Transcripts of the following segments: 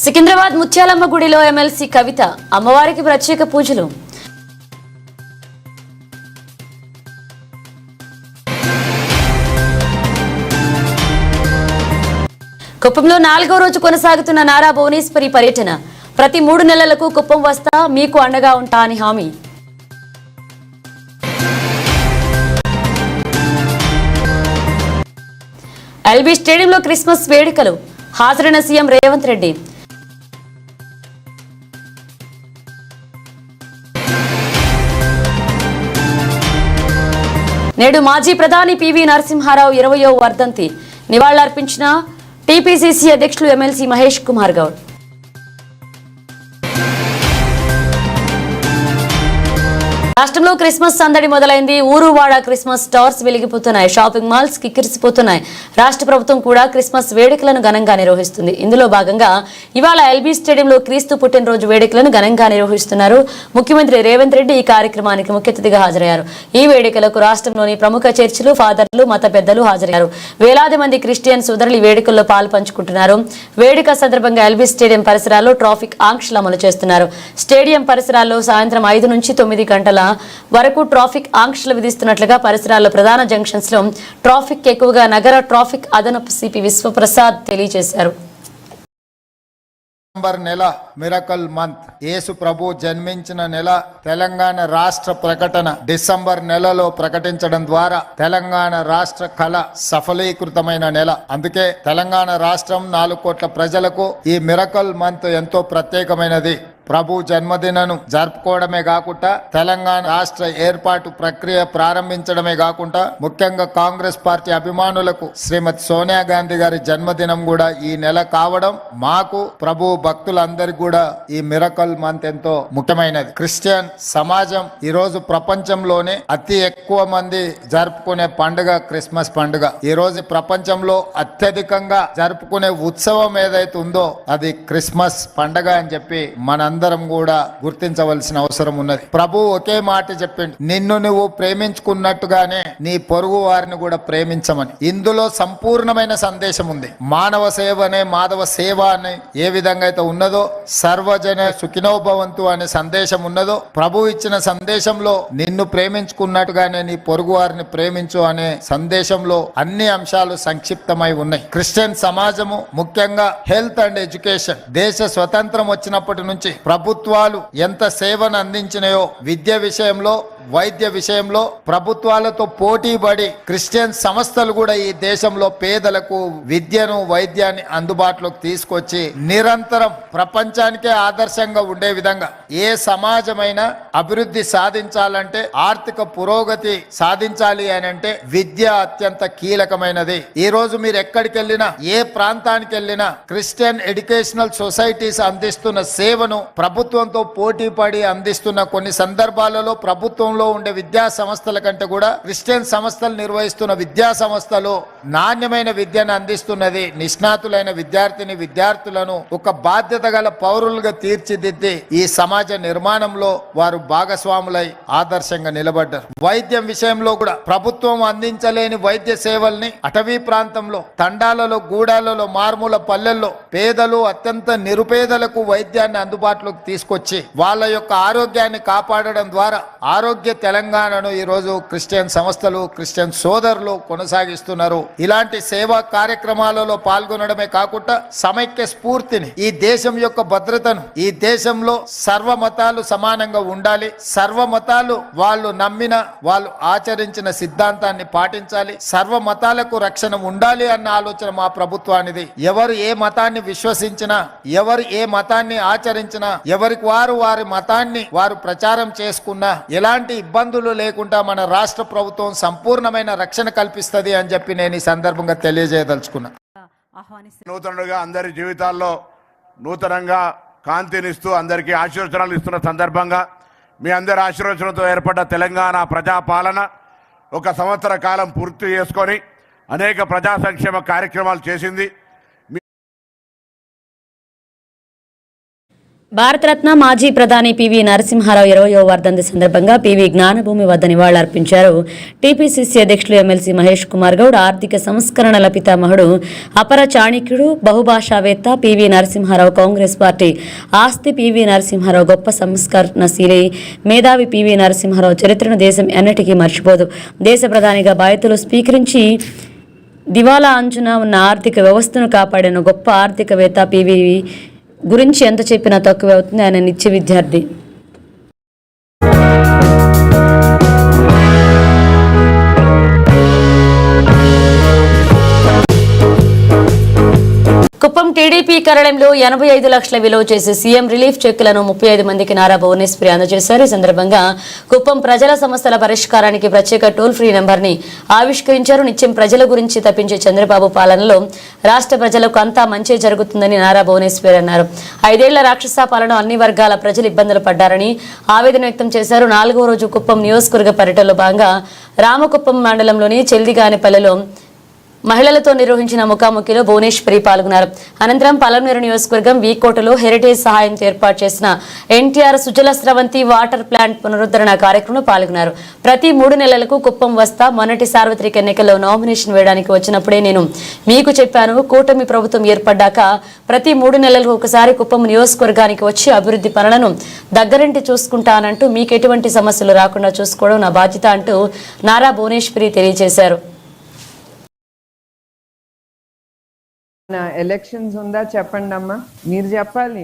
సికింద్రాబాద్ ముత్యాలమ్మ గుడిలో ఎమ్మెల్సీ కవిత అమ్మవారికి ప్రత్యేక పూజలు. కుప్పంలో 4వ రోజు కొనసాగుతున్న నారా భువనేశ్వరి పర్యటన. ప్రతి 3 నెలలకు కుప్పం వస్తా, మీకు అండగా ఉంటా అని హామీ. ఎల్బీ స్టేడియంలో క్రిస్మస్ వేడుకలు. హాజరైన సీఎం రేవంత్ రెడ్డి. నేడు మాజీ ప్రధాని పివి నరసింహారావు 20వ వర్ధంతి. నివాళులర్పించిన టీపీసీసీ అధ్యక్షులు ఎమ్మెల్సీ మహేష్ కుమార్ గౌడ్. రాష్ట్రంలో క్రిస్మస్ సందడి మొదలైంది. ఊరువాడ క్రిస్మస్ స్టార్స్ వెలిగిపోతున్నాయి. షాపింగ్ మాల్స్ కిక్కిరిసిపోతున్నాయి. రాష్ట్ర ప్రభుత్వం కూడా క్రిస్మస్ వేడుకలను ఘనంగా నిర్వహిస్తుంది. ఇందులో భాగంగా ఇవాళ ఎల్బీ స్టేడియంలో క్రీస్తు పుట్టినరోజు వేడుకలను ఘనంగా నిర్వహిస్తున్నారు. ముఖ్యమంత్రి రేవంత్ రెడ్డి ఈ కార్యక్రమానికి ముఖ్య అతిథిగా హాజరయ్యారు. ఈ వేడుకలకు రాష్ట్రంలోని ప్రముఖ చర్చిలు, ఫాదర్లు, మత పెద్దలు హాజరయ్యారు. వేలాది మంది క్రిస్టియన్ సోదరులు ఈ వేడుకల్లో పాలు పంచుకుంటున్నారు. వేడుక సందర్భంగా ఎల్బీ స్టేడియం పరిసరాల్లో ట్రాఫిక్ ఆంక్షలు అమలు చేస్తున్నారు. స్టేడియం పరిసరాల్లో సాయంత్రం 5 నుంచి 9 గంటల వరకు ట్రాఫిక్ ఆంక్షలు విధిస్తున్నట్లుగా పరిసరాల్లో ప్రధాన జంక్షన్స్ లో ట్రాఫిక్ ఎక్కువగా నగర ట్రాఫిక్ అదనపు సిపి విశ్వప్రసాద్ తెలియజేశారు. డిసెంబర్ నెల మిరకల్ మంత్, యేసు ప్రభు జన్మించిన నెల. తెలంగాణ రాష్ట్ర ప్రకటన డిసెంబర్ నెలలో ప్రకటించడం ద్వారా తెలంగాణ రాష్ట్ర కళ సఫలీకృతమైన నెల. అందుకే తెలంగాణ రాష్ట్రం 4 కోట్ల ప్రజలకు ఈ మిరకల్ మంత్ ఎంతో ప్రత్యేకమైనది. ప్రభు జన్మదినను జరుపుకోవడమే కాకుండా తెలంగాణ రాష్ట్ర ఏర్పాటు ప్రక్రియ ప్రారంభించడమే కాకుండా ముఖ్యంగా కాంగ్రెస్ పార్టీ అభిమానులకు శ్రీమతి సోనియా గాంధీ గారి జన్మదినం కూడా ఈ నెల కావడం, మాకు ప్రభు భక్తులందరికీ కూడా ఈ మిరకల్ మంత్ ఎంతో ముఖ్యమైనది. క్రిస్టియన్ సమాజం ఈ రోజు ప్రపంచంలోనే అతి ఎక్కువ మంది జరుపుకునే పండుగ క్రిస్మస్ పండుగ. ఈ రోజు ప్రపంచంలో అత్యధికంగా జరుపుకునే ఉత్సవం ఏదైతే ఉందో అది క్రిస్మస్ పండుగ అని చెప్పి అందరం కూడా గుర్తించవలసిన అవసరం ఉన్నది. ప్రభు ఒకే మాట చెప్పిండు, నిన్ను నువ్వు ప్రేమించుకున్నట్టుగానే నీ పొరుగు వారిని కూడా ప్రేమించమని. ఇందులో సంపూర్ణమైన సందేశం ఉంది. మానవ సేవనే మాధవ సేవ అని ఏ విధంగా అయితే ఉన్నదో, సర్వజన సుఖినోభవంతు అనే సందేశం ఉన్నదో, ప్రభు ఇచ్చిన సందేశంలో నిన్ను ప్రేమించుకున్నట్టుగానే నీ పొరుగు వారిని ప్రేమించు అనే సందేశంలో అన్ని అంశాలు సంక్షిప్తమై ఉన్నాయి. క్రిస్టియన్ సమాజము ముఖ్యంగా హెల్త్ అండ్ ఎడ్యుకేషన్, దేశ స్వతంత్రం వచ్చినప్పటి నుంచి ప్రభుత్వాలు ఎంత సేవను అందించినాయో విద్య విషయంలో, వైద్య విషయంలో ప్రభుత్వాలతో పోటీ పడి క్రిస్టియన్ సంస్థలు కూడా ఈ దేశంలో పేదలకు విద్యను, వైద్యాన్ని అందుబాటులోకి తీసుకొచ్చి నిరంతరం ప్రపంచానికే ఆదర్శంగా ఉండే విధంగా ఏ సమాజమైనా అభివృద్ధి సాధించాలంటే, ఆర్థిక పురోగతి సాధించాలి అని అంటే విద్య అత్యంత కీలకమైనది. ఈ రోజు మీరు ఎక్కడికి వెళ్ళినా, ఏ ప్రాంతానికి వెళ్ళినా క్రిస్టియన్ ఎడ్యుకేషనల్ సొసైటీస్ అందిస్తున్న సేవను ప్రభుత్వంతో పోటీ పడి అందిస్తున్న కొన్ని సందర్భాలలో ప్రభుత్వంలో ఉండే విద్యా సంస్థల కంటే కూడా క్రిస్టియన్ సంస్థలు నిర్వహిస్తున్న విద్యా సంస్థలు నాణ్యమైన విద్యను అందిస్తున్నది. నిష్ణాతులైన విద్యార్థులను ఒక బాధ్యత గల పౌరులుగా తీర్చిదిద్ది ఈ సమాజ నిర్మాణంలో వారు భాగస్వాములై ఆదర్శంగా నిలబడ్డారు. వైద్యం విషయంలో కూడా ప్రభుత్వం అందించలేని వైద్య సేవల్ని అటవీ ప్రాంతంలో, తండాలలో, గూడాలలో, మారుమూల పల్లెల్లో పేదలు, అత్యంత నిరుపేదలకు వైద్యాన్ని అందుబాటులోకి తీసుకొచ్చి వాళ్ళ యొక్క ఆరోగ్యాన్ని కాపాడడం ద్వారా ఆరోగ్య తెలంగాణను ఈ రోజు క్రిస్టియన్ సంస్థలు, క్రిస్టియన్ సోదరులు కొనసాగిస్తున్నారు. ఇలాంటి సేవా కార్యక్రమాలలో పాల్గొనడమే కాకుండా సమైక్య స్ఫూర్తిని, ఈ దేశం యొక్క భద్రతను, ఈ దేశంలో సర్వ మతాలు సమానంగా ఉండాలి, సర్వ మతాలు వాళ్ళు నమ్మిన, వాళ్ళు ఆచరించిన సిద్ధాంతాన్ని పాటించాలి, సర్వ మతాలకు రక్షణ ఉండాలి అన్న ఆలోచన మా ప్రభుత్వానిది. ఎవరు ఏ మతాన్ని విశ్వసించినా, ఎవరు ఏ మతాన్ని ఆచరించినా, ఎవరికి వారి మతాన్ని వారు ప్రచారం చేసుకున్నా ఎలాంటి ఇబ్బందులు లేకుండా మన రాష్ట్ర ప్రభుత్వం సంపూర్ణమైన రక్షణ కల్పిస్తుంది అని చెప్పి నేను ఈ సందర్భంగా తెలియజేయదలుచుకున్నా. నూతనుడుగా అందరి జీవితాల్లో నూతనంగా కాంతినిస్తూ అందరికీ ఆశీర్వచనాలు ఇస్తున్న సందర్భంగా మీ అందరి ఆశీర్వచనంతో ఏర్పడ్డ తెలంగాణ ప్రజాపాలన 1 సంవత్సర కాలం పూర్తి చేసుకొని అనేక ప్రజా సంక్షేమ కార్యక్రమాలు చేసింది. భారతరత్న మాజీ ప్రధాని పివి నరసింహారావు 20వ వర్ధంతి సందర్భంగా పివి జ్ఞానభూమి వద్ద నివాళులర్పించారు. టీపీసీసీ అధ్యక్షులు ఎమ్మెల్సీ మహేష్ కుమార్ గౌడ్, ఆర్థిక సంస్కరణల పితామహుడు, అపర చాణక్యుడు, బహుభాషావేత్త పివి నరసింహారావు, కాంగ్రెస్ పార్టీ ఆస్తి పివి నరసింహారావు, గొప్ప సంస్కరణశీలి, మేధావి పివి నరసింహారావు చరిత్రను దేశం ఎన్నటికీ మర్చిపోదు. దేశ ప్రధానిగా బాధ్యతలు స్వీకరించి దివాలా అంచున ఉన్న ఆర్థిక వ్యవస్థను కాపాడిన గొప్ప ఆర్థికవేత్త పివి గురించి ఎంత చెప్పినా తక్కువే అవుతుంది. ఆయన నిత్య విద్యార్థి. కుప్పం టీడీపీ కార్యాలయంలో 85 లక్షల విలువ చేసే సీఎం రిలీఫ్ చెక్కులను 35 మందికి నారా భువనేశ్వరి అందజేశారు. ఈ సందర్భంగా కుప్పం ప్రజల సమస్యల పరిష్కారానికి ప్రత్యేక టోల్ ఫ్రీ నెంబర్ని ఆవిష్కరించారు. నిత్యం ప్రజల గురించి తప్పించే చంద్రబాబు పాలనలో రాష్ట్ర ప్రజలకు అంతా మంచి జరుగుతుందని నారా భువనేశ్వరి అన్నారు. 5 ఏళ్ల రాక్షస పాలన అన్ని వర్గాల ప్రజలు ఇబ్బందులు పడ్డారని ఆవేదన వ్యక్తం చేశారు. 4వ రోజు కుప్పం నియోజకవర్గ పర్యటనలో భాగంగా రామకుప్పం మండలంలోని చెల్దిగానిపల్లెలో మహిళలతో నిర్వహించిన ముఖాముఖిలో భువనేశ్వరి పాల్గొన్నారు. అనంతరం పలమనేరు నియోజకవర్గం వీకోటలో హెరిటేజ్ సహాయంతో ఏర్పాటు చేసిన ఎన్టీఆర్ సుజల స్రవంతి వాటర్ ప్లాంట్ పునరుద్ధరణ కార్యక్రమంలో పాల్గొన్నారు. ప్రతి 3 నెలలకు కుప్పం వస్తా. మొన్నటి సార్వత్రిక ఎన్నికల్లో నామినేషన్ వేయడానికి వచ్చినప్పుడే నేను మీకు చెప్పాను, కూటమి ప్రభుత్వం ఏర్పడ్డాక ప్రతి 3 నెలలకు ఒకసారి కుప్పం నియోజకవర్గానికి వచ్చి అభివృద్ధి పనులను దగ్గరింటి చూసుకుంటానంటూ మీకు ఎటువంటి సమస్యలు రాకుండా చూసుకోవడం నా బాధ్యత అంటూ నారా భువనేశ్వరి తెలియజేశారు. ఎలక్షన్స్ ఉందా చెప్పండి అమ్మా, మీరు చెప్పాలి.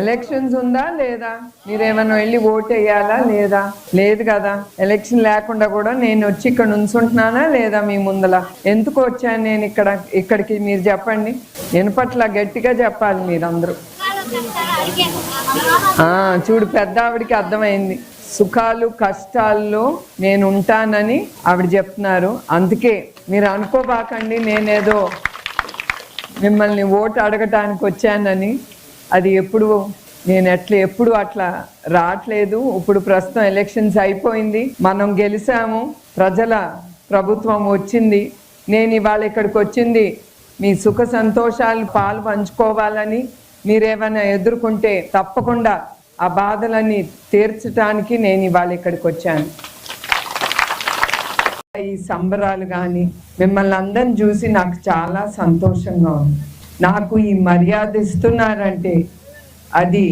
ఎలక్షన్స్ ఉందా లేదా? మీరేమన్నా వెళ్ళి ఓటు వేయాలా లేదా? లేదు కదా. ఎలక్షన్ లేకుండా కూడా నేను వచ్చి ఇక్కడ నుంచుంటున్నానా లేదా? మీ ముందల ఎందుకు వచ్చాను నేను ఇక్కడికి మీరు చెప్పండి. వినపట్ల గట్టిగా చెప్పాలి మీరందరూ. చూడు, పెద్ద ఆవిడికి అర్థమైంది. సుఖాలు కష్టాల్లో నేను ఉంటానని ఆవిడ చెప్తున్నారు. అందుకే మీరు అనుకోబాకండి నేనేదో మిమ్మల్ని ఓటు అడగటానికి వచ్చానని. అది నేను ఎప్పుడు అట్లా రావట్లేదు. ఇప్పుడు ప్రస్తుతం ఎలక్షన్స్ అయిపోయింది, మనం గెలిచాము, ప్రజల ప్రభుత్వం వచ్చింది. నేను ఇవాళ ఇక్కడికి వచ్చింది మీ సుఖ సంతోషాలు పాలు పంచుకోవాలని. మీరేమైనా ఎదుర్కొంటే తప్పకుండా ఆ బాధలన్నీ తీర్చడానికి నేను ఇవాళ ఇక్కడికి వచ్చాను. ఈ సంబరాలు కానీ మిమ్మల్ని అందరిని చూసి నాకు చాలా సంతోషంగా ఉంది. నాకు ఈ మర్యాద ఇస్తున్నారంటే అది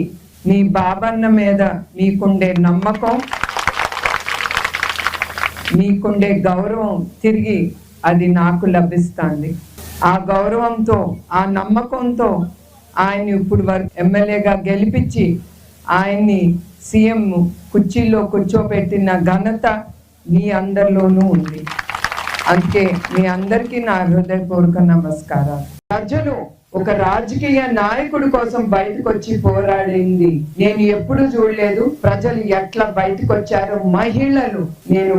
మీ బాబన్న మీద మీకుండే నమ్మకం, మీకుండే గౌరవం తిరిగి అది నాకు లభిస్తుంది. ఆ గౌరవంతో ఆ నమ్మకంతో ఆయన ఇప్పుడు వరకు ఎమ్మెల్యేగా గెలిపించి ఆయన్ని సీఎం కుర్చీలో కూర్చోబెట్టిన ఘనత మీ అందరిలోనూ ఉంది. అందుకే మీ అందరికీ నా హృదయపూర్వక నమస్కారాలు. ప్రజలు ఒక రాజకీయ నాయకుడి కోసం బయటకు వచ్చి పోరాడింది నేను ఎప్పుడు చూడలేదు. ప్రజలు ఎట్లా బయటకు వచ్చారో, మహిళలు,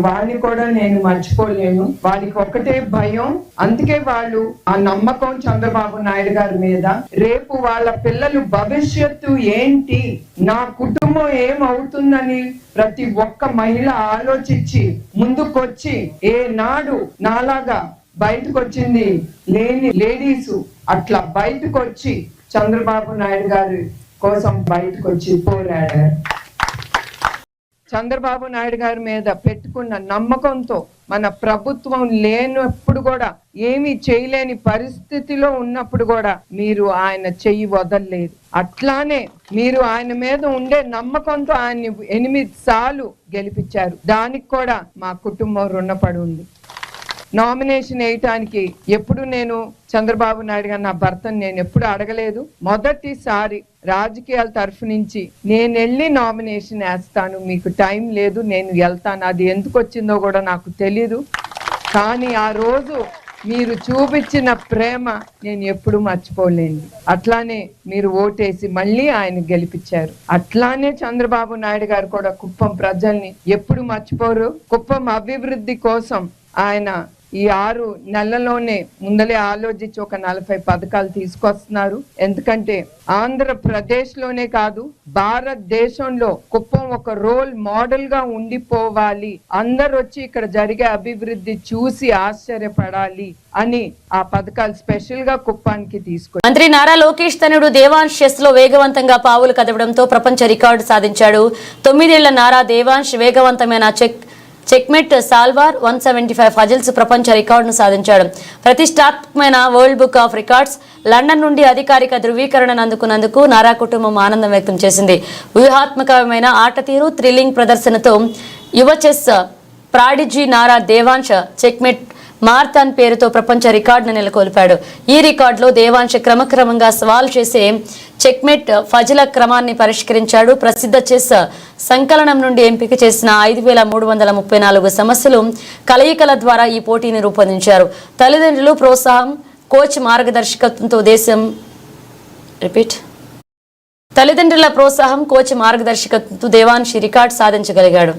వాళ్ళని కూడా నేను మర్చిపోలేను. వాళ్ళకి ఒకటే భయం. అందుకే వాళ్ళు ఆ నమ్మకం చంద్రబాబు నాయుడు గారి మీద. రేపు వాళ్ళ పిల్లలు భవిష్యత్తు ఏంటి, నా కుటుంబం ఏమవుతుందని ప్రతి ఒక్క మహిళ ఆలోచించి ముందుకొచ్చి ఏనాడు నాలాగా బయటకు వచ్చింది లేని లేడీస్ అట్లా బయటకు వచ్చి చంద్రబాబు నాయుడు గారి కోసం బయటకు వచ్చి పోరాడారు. చంద్రబాబు నాయుడు గారి మీద పెట్టుకున్న నమ్మకంతో మన ప్రభుత్వం లేనప్పుడు కూడా, ఏమీ చేయలేని పరిస్థితిలో ఉన్నప్పుడు కూడా మీరు ఆయన చెయ్యి వదలలేదు. అట్లానే మీరు ఆయన మీద ఉండే నమ్మకంతో ఆయన్ని 8 సార్లు గెలిపించారు. దానికి కూడా మా కుటుంబం రుణపడి ఉంది. నామినేషన్ వేయటానికి ఎప్పుడు నేను చంద్రబాబు నాయుడు గారు నా భర్తను నేను ఎప్పుడు అడగలేదు. మొదటిసారి రాజకీయాల తరఫు నుంచి నేను వెళ్ళి నామినేషన్ వేస్తాను, మీకు టైం లేదు, నేను వెళ్తాను. అది ఎందుకు వచ్చిందో కూడా నాకు తెలీదు. కానీ ఆ రోజు మీరు చూపించిన ప్రేమ నేను ఎప్పుడు మర్చిపోలేను. అట్లానే మీరు ఓటేసి మళ్ళీ ఆయన గెలిపించారు. అట్లానే చంద్రబాబు నాయుడు గారు కూడా కుప్పం ప్రజల్ని ఎప్పుడు మర్చిపోరు. కుప్పం అభివృద్ధి కోసం ఆయన ఈ 6 నెలల్లోనే ముందలే ఆలోచించి ఒక 40 పథకాలు తీసుకొస్తున్నారు. ఎందుకంటే ఆంధ్రప్రదేశ్లోనే కాదు భారతదేశంలో కుప్పం ఒక రోల్ మోడల్ గా ఉండిపోవాలి, అందరు వచ్చి ఇక్కడ జరిగే అభివృద్ధి చూసి ఆశ్చర్యపడాలి అని ఆ పథకాలు స్పెషల్ గా కుప్పానికి తీసుకొచ్చారు. మంత్రి నారా లోకేష్ తనుడు దేవాంశ్ చెస్ లో వేగవంతంగా పావులు కదవడంతో ప్రపంచ రికార్డు సాధించాడు. 9 ఏళ్ల నారా దేవాంశ్ వేగవంతమైన చెక్మెట్ సాల్వార్ 175 ఫజిల్స్ ప్రపంచ రికార్డును సాధించాడు. ప్రతిష్టాత్మకమైన world book of records London నుండి అధికారిక ధృవీకరణను అందుకున్నందుకు నారా కుటుంబం ఆనందం వ్యక్తం చేసింది. వ్యూహాత్మకమైన ఆట తీరు, థ్రిల్లింగ్ ప్రదర్శనతో యువ chess prodigy Nara Devansh checkmate marathon పేరుతో ప్రపంచ రికార్డును నెలకొల్పాడు. ఈ రికార్డులో దేవాంశ్ క్రమక్రమంగా సవాల్ చేసే చెక్మెట్ ఫజిల క్రమాన్ని పరిష్కరించాడు. ప్రసిద్ధ చెస్ సంకలనం నుండి ఎంపిక చేసిన 5334 సమస్యలు కలయికల ద్వారా ఈ పోటీని రూపొందించారు. తల్లిదండ్రులు ప్రోత్సాహం, కోచ్ మార్గదర్శకత్వంతో దేవాంశ్ రికార్డు సాధించగలిగాడు.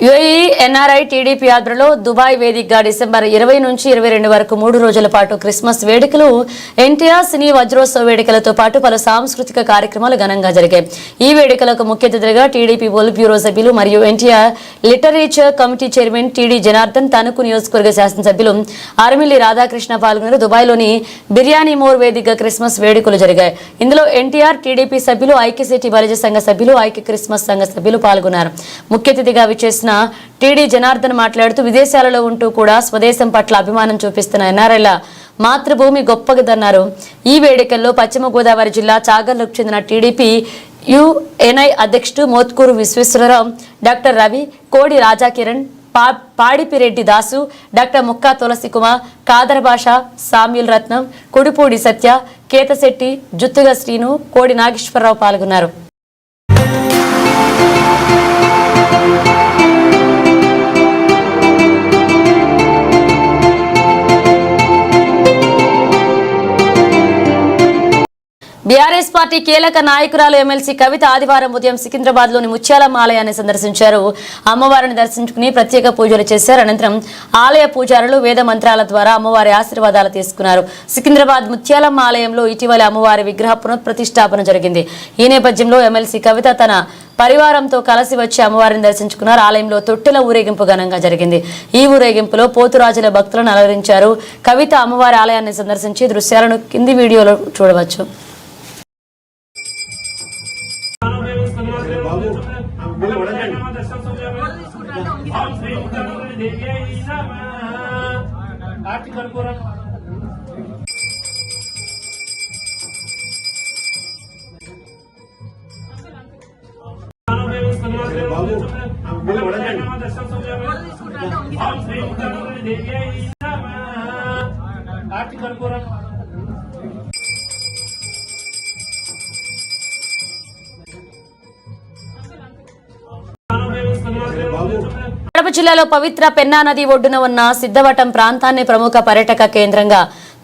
యుఏఈ ఎన్ఆర్ఐ టీడీపీ ఆధ్వర్యంలో దుబాయ్ వేదికగా డిసెంబర్ 20 నుంచి 22 వరకు 3 రోజుల పాటు క్రిస్మస్ వేడుకలు, ఎన్టీఆర్ సినీ వజ్రోత్సవ వేడుకలతో పాటు పలు సాంస్కృతిక కార్యక్రమాలు ఘనంగా జరిగాయి. ఈ వేడుకలకు ముఖ్య అతిథిగా టీడీపీ పోల్ బ్యూరో సభ్యులు మరియు NTR literature committee chairman TD Janardhan, Tanuku నియోజకవర్గ శాసనసభ్యులు ఆర్మిల్లి రాధాకృష్ణ పాల్గొన్నారు. దుబాయ్లోని బిర్యానీ మోర్ వేదికగా క్రిస్మస్ వేడుకలు జరిగాయి. ఇందులో ఎన్టీఆర్, టీడీపీ సభ్యులు, ఐక్యసిటీ బలిజ సంఘ సభ్యులు, ఐక్య క్రిస్మస్ సంఘ సభ్యులు పాల్గొన్నారు. ముఖ్య అతిథిగా విచ్చేసిన టీడీ జనార్దన్ మాట్లాడుతూ విదేశాలలో ఉంటూ కూడా స్వదేశం పట్ల అభిమానం చూపిస్తున్న ఎన్ఆర్ఐల మాతృభూమి గొప్పదన్నారు. ఈ వేడుకల్లో పశ్చిమ గోదావరి జిల్లా చాగర్లకు చెందిన టీడీపీ యుఎన్ఐ అధ్యక్షుడు మోత్కూరు విశ్వేశ్వరరావు, డాక్టర్ రవి, కోడి రాజాకిరణ్, పాడిపిరెడ్డి దాసు, డాక్టర్ ముక్కా తులసి కుమార్, కాదర్ భాష, సామ్యుల్ రత్నం, కుడిపూడి సత్య, కేతశెట్టి, జుత్తుగ శ్రీను, కోడి నాగేశ్వరరావు పాల్గొన్నారు. బీఆర్ఎస్ పార్టీ కీలక నాయకురాలు ఎమ్మెల్సీ కవిత ఆదివారం ఉదయం సికింద్రాబాద్ లోని ముత్యాలమ్మ ఆలయాన్ని సందర్శించారు. అమ్మవారిని దర్శించుకుని ప్రత్యేక పూజలు చేశారు. అనంతరం ఆలయ పూజారులు వేద మంత్రాల ద్వారా అమ్మవారి ఆశీర్వాదాలు తీసుకున్నారు. సికింద్రాబాద్ ముత్యాలమ్మ ఆలయంలో ఇటీవల అమ్మవారి విగ్రహ పునఃప్రతిష్ఠాపన జరిగింది. ఈ నేపథ్యంలో ఎమ్మెల్సీ కవిత తన పరివారంతో కలిసి వచ్చి అమ్మవారిని దర్శించుకున్నారు. ఆలయంలో తొట్టెల ఊరేగింపు ఘనంగా జరిగింది. ఈ ఊరేగింపులో పోతురాజుల భక్తులను అలరించారు. కవిత అమ్మవారి ఆలయాన్ని సందర్శించి దృశ్యాలను కింది వీడియోలో చూడవచ్చు. కడప జిల్లాలో పవిత్ర పెన్నా నది ఒడ్డున ఉన్న సిద్ధవటం ప్రాంతాన్ని ప్రముఖ పర్యాటక కేంద్రంగా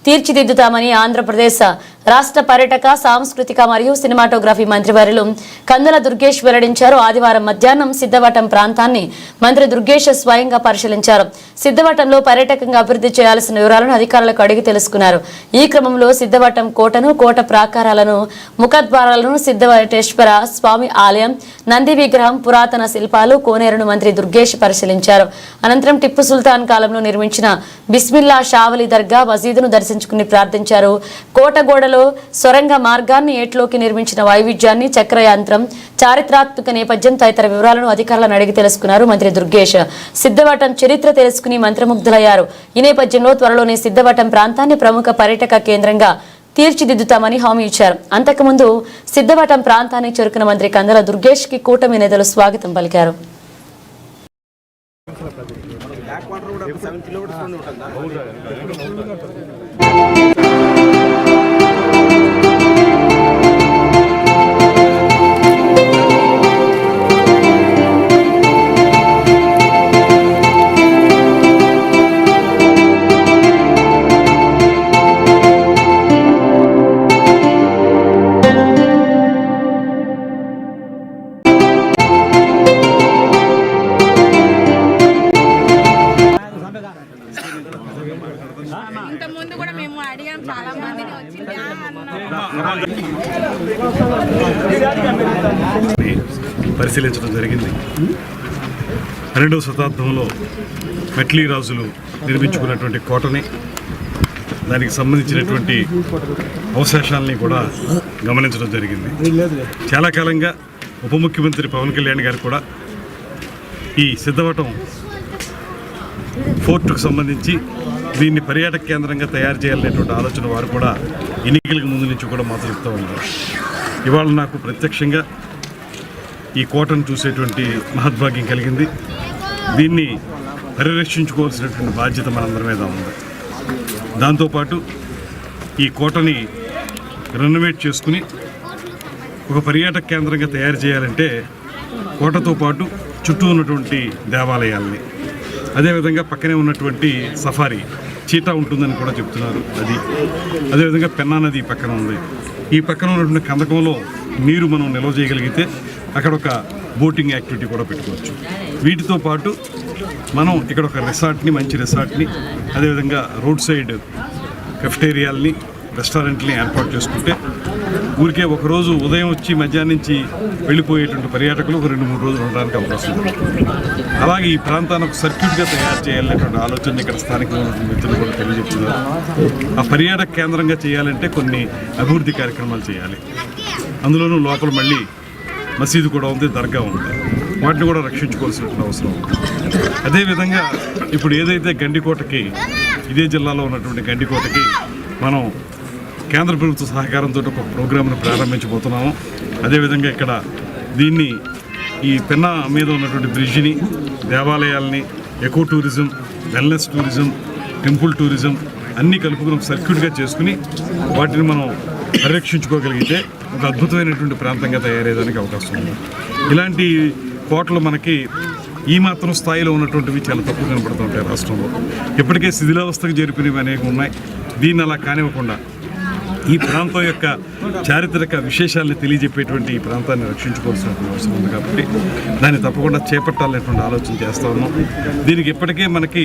తీర్చిదిద్దుతామని ఆంధ్రప్రదేశ్ రాష్ట్ర పర్యాటక, సాంస్కృతిక మరియు సినిమాటోగ్రఫీ మంత్రివర్యులు కందుల దుర్గేష్ వెల్లడించారు. ఆదివారం మధ్యాహ్నం సిద్ధవటం ప్రాంతాన్ని మంత్రి దుర్గేష్ స్వయంగా పరిశీలించారు. సిద్ధవటంలో పర్యాటకంగా అభివృద్ధి చేయాల్సిన వివరాలను అధికారులకు అడిగి తెలుసుకున్నారు. ఈ క్రమంలో సిద్ధవటం కోటను, కోట ప్రాకారాలను, ముఖద్వారాలను, సిద్ధవటేశ్వర స్వామి ఆలయం, నంది విగ్రహం, పురాతన శిల్పాలు, కోనేరును మంత్రి దుర్గేష్ పరిశీలించారు. అనంతరం టిప్పు సుల్తాన్ కాలంలో నిర్మించిన బిస్మిల్లా షావలి దర్గా, మసీదును దర్శించుకుని ప్రార్థించారు. కోట గోడలో జిల్లాలో సొరంగ మార్గాన్ని ఏట్లోకి నిర్మించిన వైవిధ్యాన్ని, చక్రయంత్రం, చారిత్రాత్మక నేపథ్యం తదితర వివరాలను అధికారులను అడిగి తెలుసుకున్నారు మంత్రి దుర్గేష్. సిద్ధవటం చరిత్ర తెలుసుకుని మంత్రముగ్ధులయ్యారు. ఈ నేపథ్యంలో త్వరలోనే సిద్ధవటం ప్రాంతాన్ని ప్రముఖ పర్యాటక కేంద్రంగా తీర్చిదిద్దుతామని హామీ ఇచ్చారు. అంతకుముందు సిద్ధవటం ప్రాంతానికి చేరుకున్న మంత్రి కందల దుర్గేష్ కి కూటమి నేతలు స్వాగతం పలికారు. ఇంత ముందు కూడా మేము అడిగాం, చాలా మందిని వచ్చింది పరిశీలించడం జరిగింది. 12వ శతాబ్దంలో మెట్లీ రాజులు నిర్మించుకున్నటువంటి కోటని, దానికి సంబంధించినటువంటి అవశేషాలని కూడా గమనించడం జరిగింది. చాలా కాలంగా ఉప ముఖ్యమంత్రి పవన్ కళ్యాణ్ గారు కూడా ఈ సిద్ధవటం ఫోర్టుకు సంబంధించి దీన్ని పర్యాటక కేంద్రంగా తయారు చేయాలనేటువంటి ఆలోచన వారు కూడా ఎన్నికలకు ముందు నుంచి కూడా మాతో చెప్తూ ఉన్నారు. ఇవాళ నాకు ప్రత్యక్షంగా ఈ కోటను చూసేటువంటి మహద్భాగ్యం కలిగింది. దీన్ని పరిరక్షించుకోవాల్సినటువంటి బాధ్యత మనందరి మీద ఉంది. దాంతోపాటు ఈ కోటని రెనోవేట్ చేసుకుని ఒక పర్యాటక కేంద్రంగా తయారు చేయాలంటే కోటతో పాటు చుట్టూ ఉన్నటువంటి దేవాలయాల్ని, అదేవిధంగా పక్కనే ఉన్నటువంటి సఫారీ చీటా ఉంటుందని కూడా చెప్తున్నారు. అదేవిధంగా పెన్నా నది పక్కన ఉంది. ఈ పక్కన ఉన్నటువంటి కందకంలో నీరు మనం నిల్వ చేయగలిగితే అక్కడ ఒక బోటింగ్ యాక్టివిటీ కూడా పెట్టుకోవచ్చు. వీటితో పాటు మనం ఇక్కడ ఒక రిసార్ట్ని, మంచి రిసార్ట్ని, అదేవిధంగా రోడ్ సైడ్ కెఫ్టేరియాల్ని, రెస్టారెంట్ని ఏర్పాటు చేసుకుంటే ఊరికే ఒకరోజు ఉదయం వచ్చి మధ్యాహ్నం నుంచి వెళ్ళిపోయేటువంటి పర్యాటకులు ఒక 2-3 రోజులు ఉండడానికి అవకాశం ఉంది. అలాగే ఈ ప్రాంతాన్ని ఒక సర్క్యూట్గా తయారు చేయాలనేటువంటి ఆలోచన ఇక్కడ స్థానికంగా ఉన్నటువంటి మిత్రులు కూడా తెలియజెప్తున్నారు. ఆ పర్యాటక కేంద్రంగా చేయాలంటే కొన్ని అభివృద్ధి కార్యక్రమాలు చేయాలి. అందులోనూ లోపల మళ్ళీ మసీదు కూడా ఉంది, దర్గా ఉంది. వాటిని కూడా రక్షించుకోవాల్సినటువంటి అవసరం ఉంది. అదేవిధంగా ఇప్పుడు ఏదైతే గండికోటకి, ఇదే జిల్లాలో ఉన్నటువంటి గండికోటకి మనం కేంద్ర ప్రభుత్వ సహకారంతో ఒక ప్రోగ్రామ్ను ప్రారంభించబోతున్నాము. అదేవిధంగా ఇక్కడ దీన్ని ఈ పెన్నా మీద ఉన్నటువంటి బ్రిడ్జిని, దేవాలయాల్ని, eco tourism, wellness tourism, temple tourism అన్నీ కలుపుకుని ఒక సర్క్యూట్గా చేసుకుని వాటిని మనం పరిరక్షించుకోగలిగితే ఒక అద్భుతమైనటువంటి ప్రాంతంగా తయారయ్యేదానికి అవకాశం ఉంది. ఇలాంటి కోటలు మనకి ఈ మాత్రం స్థాయిలో ఉన్నటువంటివి చాలా తక్కువ కనపడుతుంటాయి రాష్ట్రంలో. ఇప్పటికే శిథిలావస్థకు జరిపినవి అనేవి ఉన్నాయి. దీన్ని అలా కానివ్వకుండా ఈ ప్రాంతం యొక్క చారిత్రక విశేషాలను తెలియజెప్పేటువంటి ఈ ప్రాంతాన్ని రక్షించుకోవాల్సినటువంటి అవసరం ఉంది. కాబట్టి దాన్ని తప్పకుండా చేపట్టాలనేటువంటి ఆలోచన చేస్తూ ఉన్నాం. దీనికి ఇప్పటికే మనకి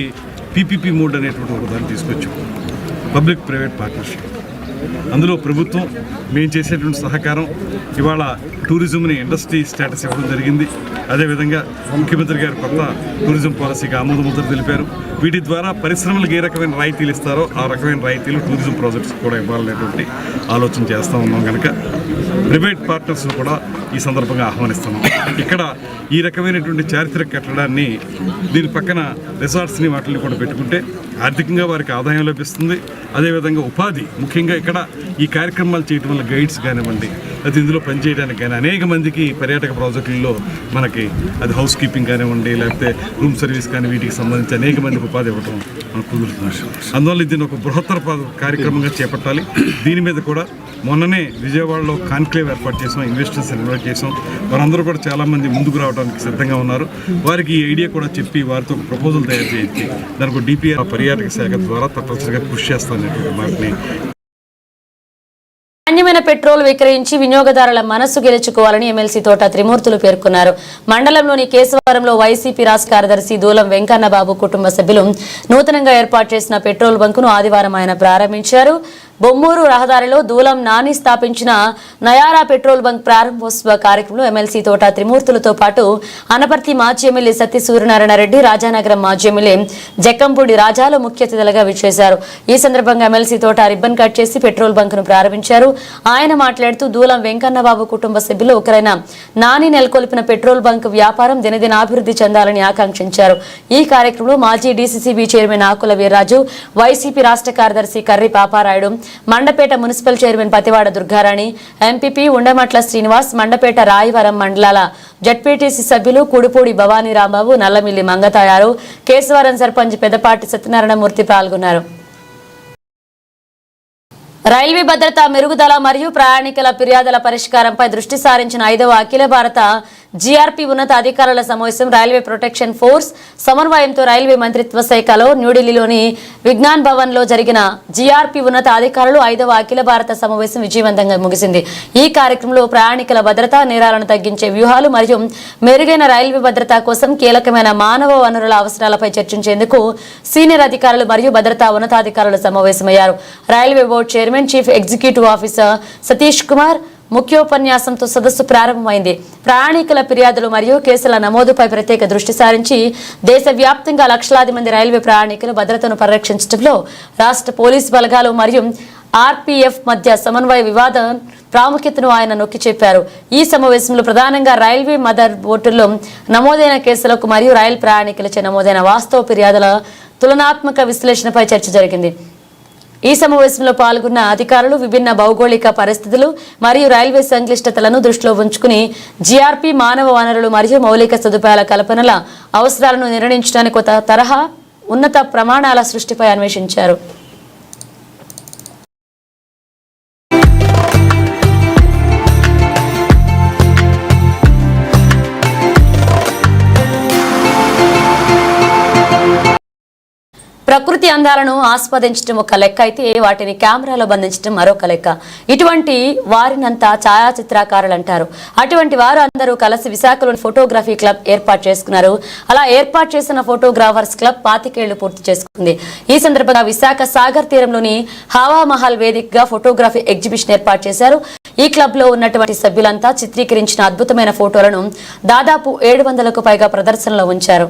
పీపీపీ మోడ్ అనేటువంటి ఒక దాన్ని తీసుకొచ్చాం, పబ్లిక్ ప్రైవేట్ పార్ట్నర్షిప్. అందులో ప్రభుత్వం మేము చేసేటువంటి సహకారం ఇవాళ టూరిజంని ఇండస్ట్రీ స్టేటస్ ఇవ్వడం జరిగింది. అదేవిధంగా ముఖ్యమంత్రి గారు కొత్త టూరిజం పాలసీకి ఆమోదముద్ర తెలిపారు. వీటి ద్వారా పరిశ్రమలకు ఏ రకమైన రాయితీలు ఇస్తారో ఆ రకమైన రాయితీలు టూరిజం ప్రాజెక్ట్స్ కూడా ఇవ్వాలనేటువంటి ఆలోచన చేస్తూ ఉన్నాం. కనుక ప్రైవేట్ పార్ట్నర్స్ కూడా ఈ సందర్భంగా ఆహ్వానిస్తున్నాం. ఇక్కడ ఈ రకమైనటువంటి చారిత్రక కట్టడాన్ని, దీని పక్కన రిసార్ట్స్ని వాటిని కూడా పెట్టుకుంటే ఆర్థికంగా వారికి ఆదాయం లభిస్తుంది. అదేవిధంగా ఉపాధి, ముఖ్యంగా ఇక్కడ ఈ కార్యక్రమాలు చేయడం వల్ల గైడ్స్ కానివ్వండి, అది ఇందులో పనిచేయడానికి కానీ అనేక మందికి పర్యాటక ప్రాజెక్టుల్లో మనకి అది హౌస్ కీపింగ్ కానివ్వండి, లేకపోతే రూమ్ సర్వీస్ కానీ వీటికి సంబంధించి అనేక మందికి ఉపాధి ఇవ్వడం మనకు కుదురుతుంది. అందువల్ల దీన్ని ఒక బృహత్తర కార్యక్రమంగా చేపట్టాలి. దీని మీద కూడా మొన్ననే విజయవాడలో కాన్క్లేవ్ ఏర్పాటు చేసాం, ఇన్వెస్టర్స్ ఇన్వైట్ చేసాం. వారందరూ కూడా చాలామంది ముందుకు రావడానికి సిద్ధంగా ఉన్నారు. వారికి ఈ ఐడియా కూడా చెప్పి వారితో ఒక ప్రపోజల్ తయారు చేయించి దానికి DPR పర్యాటక శాఖ ద్వారా తప్పనిసరిగా కృషి చేస్తాననేటువంటి మాటని. నాణ్యమైన పెట్రోల్ విక్రయించి వినియోగదారుల మనస్సు గెలుచుకోవాలని ఎమ్మెల్సీ తోట త్రిమూర్తులు పేర్కొన్నారు. మండలంలోని కేశవరంలో వైసీపీ రాష్ట్ర కార్యదర్శి దూలం వెంకన్నబాబు కుటుంబ సభ్యులు నూతనంగా ఏర్పాటు చేసిన పెట్రోల్ బంకును ఆదివారం ఆయన ప్రారంభించారు. బొమ్మూరు రహదారిలో దూలం నాని స్థాపించిన నయారా పెట్రోల్ బంక్ ప్రారంభోత్సవ కార్యక్రమంలో ఎమ్మెల్సీ తోట త్రిమూర్తులతో పాటు అనపర్తి మాజీ ఎమ్మెల్యే సత్య సూర్యనారాయణ రెడ్డి, రాజానగరం మాజీ ఎమ్మెల్యే జక్కంపూడి రాజాలు ముఖ్య అతిథులుగా విచ్చేశారు. ఈ సందర్భంగా ఎమ్మెల్సీ తోట రిబ్బన్ కట్ చేసి పెట్రోల్ బంక్ ను ప్రారంభించారు. ఆయన మాట్లాడుతూ దూలం వెంకన్నబాబు కుటుంబ సభ్యులు ఒకరైన నాని నెలకొల్పిన పెట్రోల్ బంక్ వ్యాపారం దినదినాభివృద్ధి చెందాలని ఆకాంక్షించారు. ఈ కార్యక్రమంలో మాజీ డీసీసీబీ చైర్మన్ ఆకుల వీర్రాజు, వైసీపీ రాష్ట్ర కార్యదర్శి Karri Paparayudu, Mandapeta municipal chairman Pativada Durgarani, MPP Undamatla Srinivas, Mandapeta Rayavaram మండలాల జడ్పీటీసీ సభ్యులు కుడుపూడి భవానీ రాంబాబు, నల్లమిల్లి మంగతాయారు, కేశవరం సర్పంచ్ పెద్దపాటి సత్యనారాయణమూర్తి పాల్గొన్నారు. రైల్వే భద్రత మెరుగుదల మరియు ప్రయాణికుల ఫిర్యాదుల పరిష్కారంపై దృష్టి సారించిన 5వ అఖిల భారత జీఆర్పీ ఉన్నత అధికారుల సమావేశం రైల్వే ప్రొటెక్షన్ ఫోర్స్ సమన్వయంతో రైల్వే మంత్రిత్వ శాఖలో న్యూఢిల్లీలోని విజ్ఞాన్ భవన్ లో జరిగిన జీఆర్పీ ఉన్నత అధికారులు 5వ అఖిల భారత సమావేశం విజయవంతంగా ముగిసింది. ఈ కార్యక్రమంలో ప్రయాణికుల భద్రత, నేరాలను తగ్గించే వ్యూహాలు మరియు మెరుగైన రైల్వే భద్రత కోసం కీలకమైన మానవ వనరుల అవసరాలపై చర్చించేందుకు సీనియర్ అధికారులు మరియు భద్రతా ఉన్నతాధికారులు సమావేశమయ్యారు. Railway board chairman, chief executive officer Satish Kumar ముఖ్యోపన్యాసంతో సదస్సు ప్రారంభమైంది. ప్రయాణికుల ఫిర్యాదులు మరియు కేసుల నమోదుపై ప్రత్యేక దృష్టి సారించి దేశవ్యాప్తంగా లక్షలాది మంది రైల్వే ప్రయాణికుల భద్రతను పరిరక్షించడంలో రాష్ట్ర పోలీసు బలగాలు మరియు ఆర్పీఎఫ్ మధ్య సమన్వయ వివాదం ప్రాముఖ్యతను ఆయన నొక్కి చెప్పారు. ఈ సమావేశంలో ప్రధానంగా రైల్వే మదర్ బోర్డుల్లో నమోదైన కేసులకు మరియు రైలు ప్రయాణికులచే నమోదైన వాస్తవ ఫిర్యాదుల తులనాత్మక విశ్లేషణపై చర్చ జరిగింది. ఈ సమావేశంలో పాల్గొన్న అధికారులు విభిన్న భౌగోళిక పరిస్థితులు మరియు రైల్వే సంక్లిష్టతలను దృష్టిలో ఉంచుకుని జీఆర్పీ మానవ వనరులు మరియు మౌలిక సదుపాయాల కల్పనల అవసరాలను నిర్ణయించడానికి కొత్త తరహా ఉన్నత ప్రమాణాల సృష్టిపై అన్వేషించారు. ప్రకృతి అందాలను ఆస్వాదించడం ఒక లెక్క అయితే వాటిని కెమెరాలో బంధించడం మరొక లెక్క. ఇటువంటి వారినంతా ఛాయాచిత్రకారులు అంటారు. అటువంటి వారు అందరూ కలిసి విశాఖలోని ఫోటోగ్రఫీ క్లబ్ ఏర్పాటు చేసుకున్నారు. అలా ఏర్పాటు చేసిన ఫోటోగ్రాఫర్స్ క్లబ్ 25 ఏళ్లు పూర్తి చేసుకుంది. ఈ సందర్భంగా విశాఖ సాగర్ తీరంలోని హవా మహల్ వేదికగా ఫోటోగ్రఫీ ఎగ్జిబిషన్ ఏర్పాటు చేశారు. ఈ క్లబ్ లో ఉన్నటువంటి సభ్యులంతా చిత్రీకరించిన అద్భుతమైన ఫోటోలను దాదాపు 700కు పైగా ప్రదర్శనలో ఉంచారు.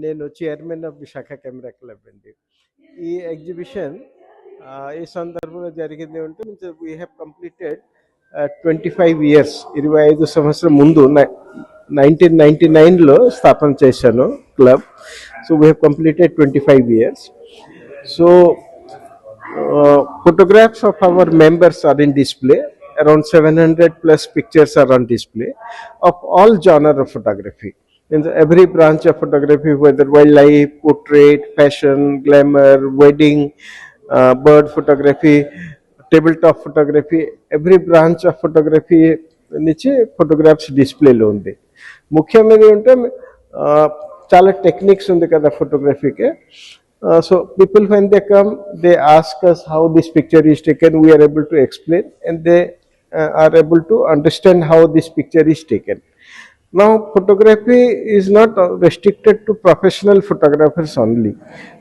నేను chairman of Visakha camera club అండి. ఈ ఎగ్జిబిషన్ ఈ సందర్భంలో జరిగింది అంటే వీ హ్యావ్ కంప్లీటెడ్ 25 ఇయర్స్, 25 సంవత్సరం ముందు 1999లో స్థాపన చేశాను club. So we have completed 25 years. So photographs of our members are in display. Around 700 plus pictures are on display of all genre of photography. In every branch of photography, whether wildlife, portrait, fashion, glamour, wedding, bird photography, tabletop photography, every branch of photography నుంచి photographs డిస్ప్లేలో ఉంది. ముఖ్యమైనది అంటే చాలా techniques ఉంది కదా ఫోటోగ్రఫీకి. So people when they come, they ask us how this picture is taken. We are able to explain, and they are able to understand how this picture is taken. Now photography is not restricted to professional photographers only.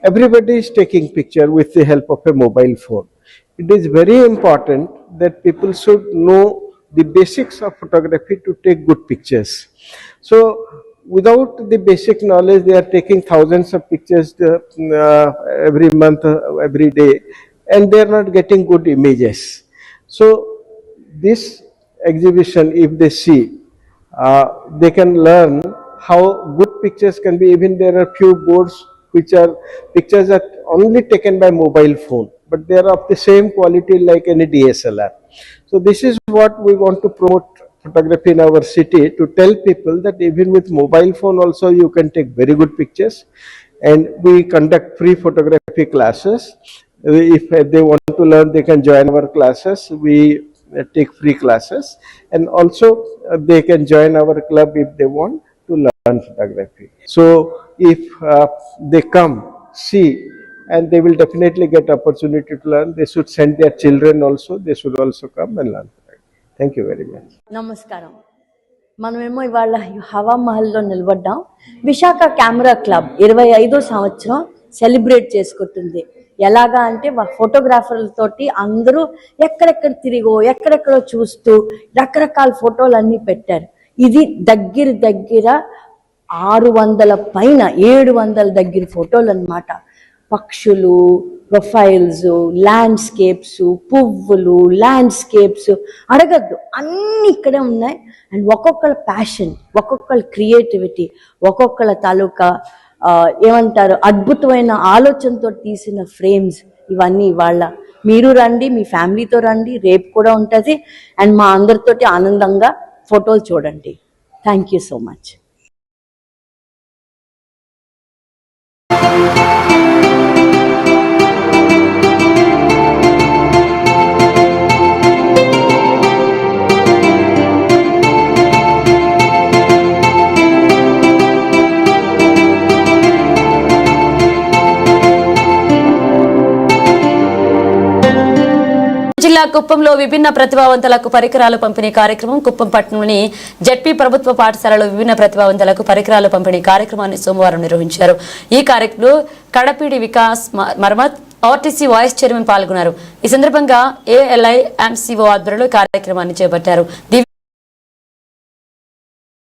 Everybody is taking picture with the help of a mobile phone. It is very important that people should know the basics of photography to take good pictures. So without the basic knowledge, they are taking thousands of pictures every month, every day, and they are not getting good images. So this exhibition, if they see, they can learn how good pictures can be. Even there are few boards which are pictures that only taken by mobile phone, but they are of the same quality like any DSLR. So this is what we want to promote photography in our city, to tell people that even with mobile phone also you can take very good pictures. And we conduct free photography classes. If they want to learn, they can join our classes. We take free classes, and also they can join our club if they want to learn photography. So if they come, see, and they will definitely get opportunity to learn. They should send their children also. They should also come and learn photography. Thank you very much. నమస్కారం. మనమేమో ఇవాళ హవా మహల్లో నిలబడ్డాం. Visakha camera club 25వ సంవత్సరం celebrate చేసుకుంటుంది. ఎలాగా అంటే ఫోటోగ్రాఫర్లతోటి అందరూ ఎక్కడెక్కడ తిరిగో ఎక్కడెక్కడో చూస్తూ రకరకాల ఫోటోలు అన్నీ పెట్టారు. ఇది దగ్గర 600 పైన 700 దగ్గర ఫోటోలు అన్నమాట. పక్షులు, ప్రొఫైల్స్, ల్యాండ్స్కేప్స్, పువ్వులు, ల్యాండ్స్కేప్స్ అడగద్దు, అన్నీ ఇక్కడే ఉన్నాయి. అండ్ ఒక్కొక్కళ్ళ ప్యాషన్, ఒక్కొక్కళ్ళ క్రియేటివిటీ, ఒక్కొక్కళ్ళ తాలూకా ఏమంటారు అద్భుతమైన ఆలోచనతో తీసిన ఫ్రేమ్స్ ఇవన్నీ ఇవాళ మీరు రండి, మీ ఫ్యామిలీతో రండి. రేపు కూడా ఉంటుంది. అండ్ మా అందరితోటి ఆనందంగా ఫోటోలు చూడండి. Thank you so much. జిల్లా కుప్పంలో విభిన్న ప్రతిభావంతులకు పరికరాలు పంపిణీ కార్యక్రమం. కుప్పం పట్టణంలోని జెడ్పీ ప్రభుత్వ పాఠశాలలో విభిన్న ప్రతిభావంతులకు పరికరాలు పంపిణీ కార్యక్రమాన్ని సోమవారం నిర్వహించారు. ఈ కార్యక్రమంలో కడపీడి Vikas Marmat, RTC vice chairman పాల్గొన్నారు. ఈ సందర్భంగా ఏఎల్ఐ ఎంసీఓ ఆధ్వర్యంలో కార్యక్రమాన్ని చేపట్టారు.